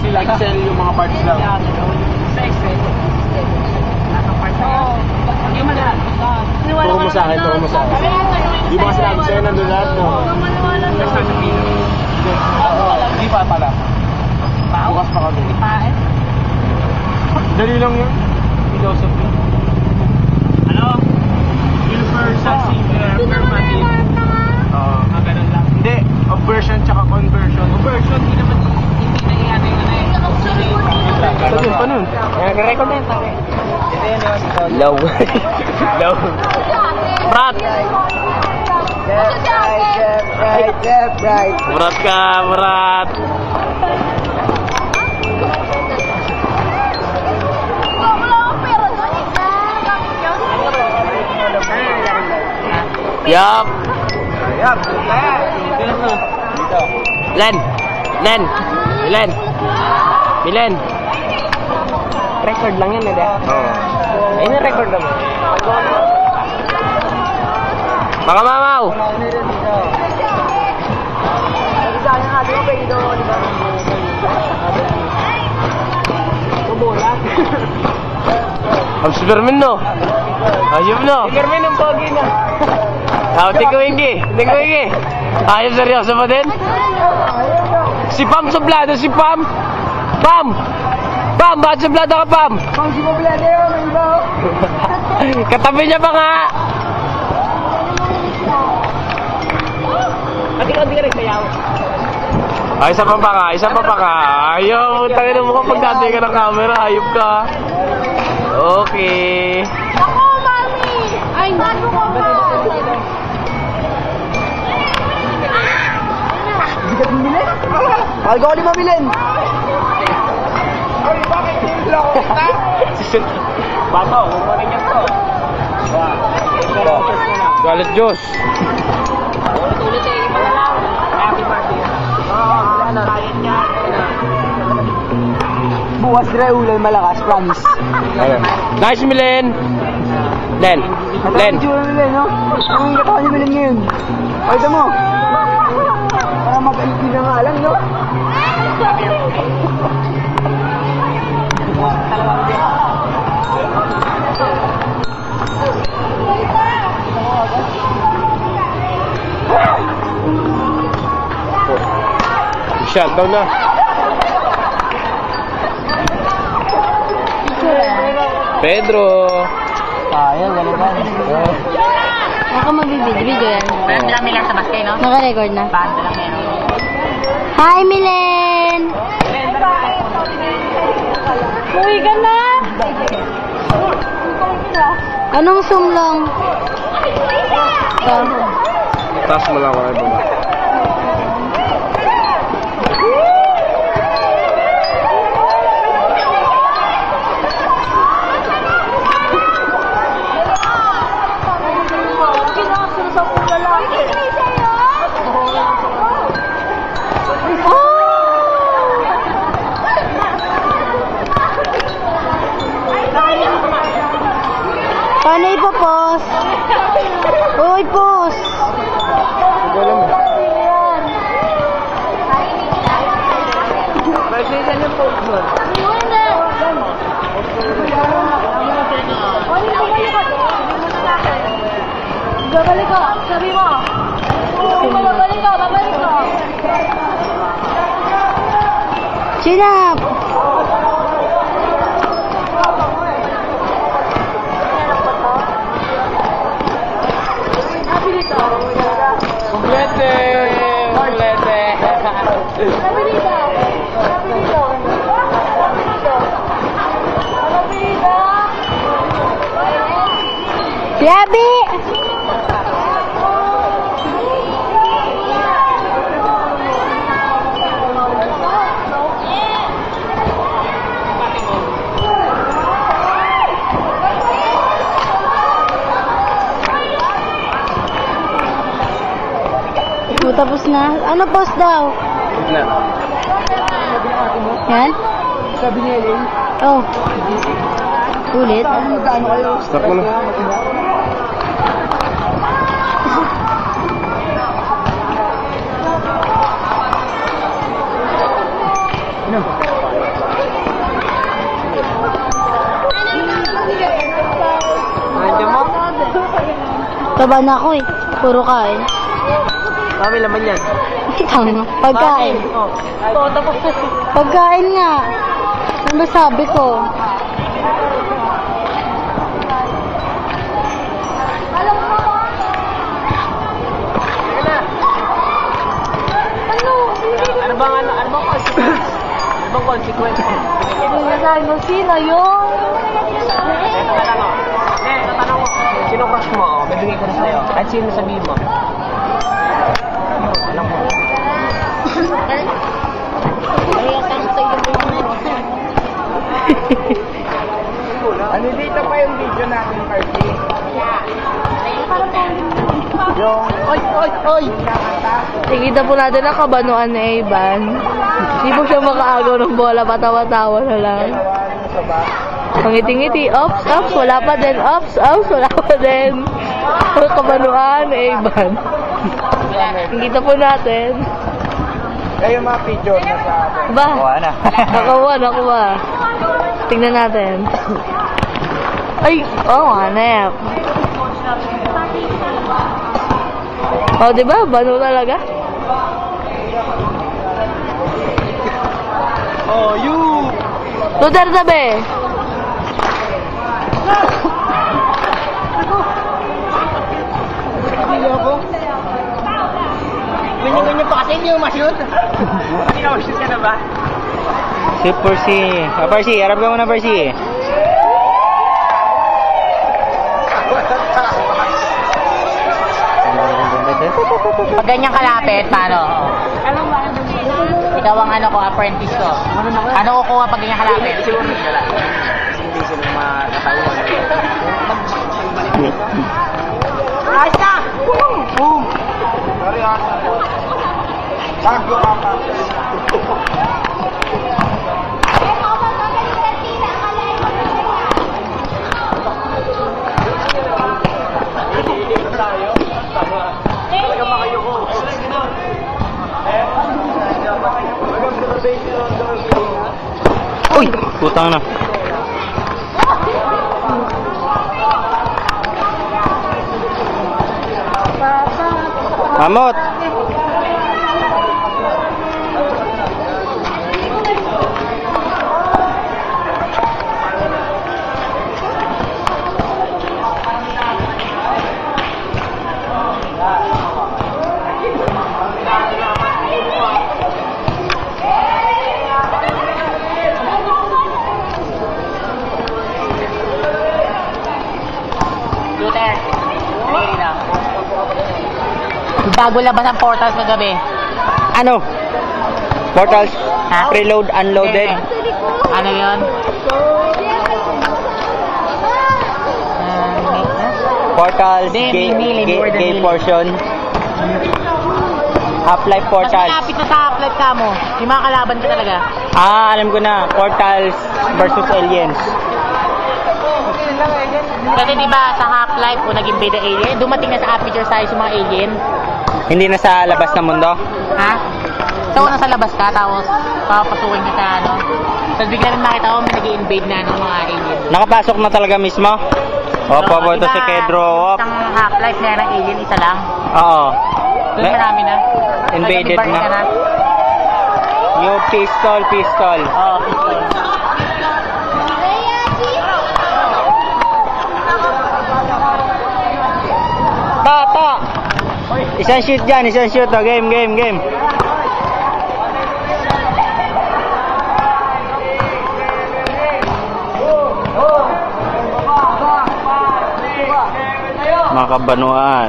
sila. Excel yung mga parts lang. Sa Excel. Turo mo sa akin, turo mo sa akin. Di ba sinabi sa'yo nandun lahat, no? Di pa pala. Bukas pa kami. Dali lang yun. Philosophy. Ano? Wilfer sa permanent. Ganun lang. Hindi, obversion tsaka conversion. Obversion, hindi naman hindi na iyan yung ano eh. Paano? Nag-record na yun tayo. Low. Low. Brat! Left, right. Brat ka, brat! Yup! Yup. Len! Len! Milen! Milen! Record lang yan, eh. Oo. Ayun yung record naman. Mga mamaw! Ang Superman, no? Ayun, no? Superman ang pogi na. Tingko-ingi. Ayun, seryoso pa din? Si Pam suplado, si Pam! Pam! Pam, bakit suplado ka, Pam? Pang si Poblado yun, ang iba. Katabi niya pa nga! Hindi ka rin sayaw. Ay, isa pa ka. Ayaw, tangin mo kapag dati ka ng camera, ayop ka. Okay. Ako, mami! Ay, bago ko ba? Bigat mo bilhin? Mahal ko ni mabilin. Ay, bakit hindi lang ako kita? Bato, kung pa rin yan to. Galit Diyos. Ulit eh, iba na lang. Happy birthday. Kain niya. Bukas rin ulan malakas, promise. Ayun. Nice, Milen. Len. Len. Ang tsura nila, no? Ang katawan ni Milen ngayon. Pakita mo. Para mag-alipin na nga lang, no? Shutdown na. Pedro. Ayaw, galitan. Ako mabibidyo yan. Meron lang nila sa baskay, no? Naka-record na. Banda lang yan. Hi, Milen! Uwi ka na! Anong sumlong? Ito. Taas mo lang ako. Paano ipopos? Uy, pos! Pagsisan yung post mo. Babalik ko, sabi mo. Babalik ko. Chin up! Kumplete! Si Abi! Tapos na. Ano post daw? Yan? Sabi niya, Elaine. Oh. Ulit? Magkano kayo? Stop mo na. Ano? Mataba na ako eh. Puro kain. Kami laman yan. Tama. Pagkain. Oh. Ito, tapos na. Pagkain nga. Ano ba sabi ko? Ano bang consequence? Ano bang consequence? Hindi na sabi mo, sino yung? Ito tanong ko. Tanong ko. Sino crush mo? Oh, bibigay ko na sa'yo. At sino sabihin mo? Alam mo. Ano dito pa yung video natin, Party? Yung... Oy! Nakikita po natin ang kabanuan ni Ivan. Hindi po siya makaagaw ng bola, patawa-tawa na lang. Pangiti-ngiti, ops, wala pa din, ops, wala pa din. Ang kabanuan ni Ivan. Nakikita po natin. Kaya yung mga picture na sa atin. Ba? Nakuha. Tingnan natin. Ay, hanep. Oh, diba? Bano talaga? Oh, you! Duterte be! Hindi ako. Ganyan-ganyan pa kasi hindi mo ma-shoot. Hindi ka mag-shoot ka na ba? Si Percy. Percy, harap ka muna, Percy. Pag ganyan kalapit, paano? Ikaw ang ano ko, apprentice ko. Ano kukuha pag ganyan kalapit? Hindi sila matatawag. Ayos na! Boom! Sorry ah. Bago ka pa. Uy! Putang na. Mamot! Bago labas ang portals kagabi. Ano? Portals? Ha? Preload, unloaded? Ano yun? Portals, gay portion. Half-life Mas portals. malapit na sa half-life ka mo. Yung mga kalaban ka talaga. Alam ko na. Portals versus aliens. Kasi diba sa half-life kung nag-invade ang alien, dumating na sa aperture size yung mga alien. Hindi na sa labas ng mundo. Ha? So, nasa labas ka, tapos papasukin ka sa ano. Tapos bigla rin makita ko may nag-invade na ng mga alien. Nakapasok na talaga mismo? Opo, po ito si Pedro. Isang half-life na ng alien, isa lang. Oo. Doon marami na. Invaded Nag-baril ka na. Yung pistol. Oo, pistol. Ta! Isang shoot dyan, isang shoot. Oh, game. Mga kabanuan.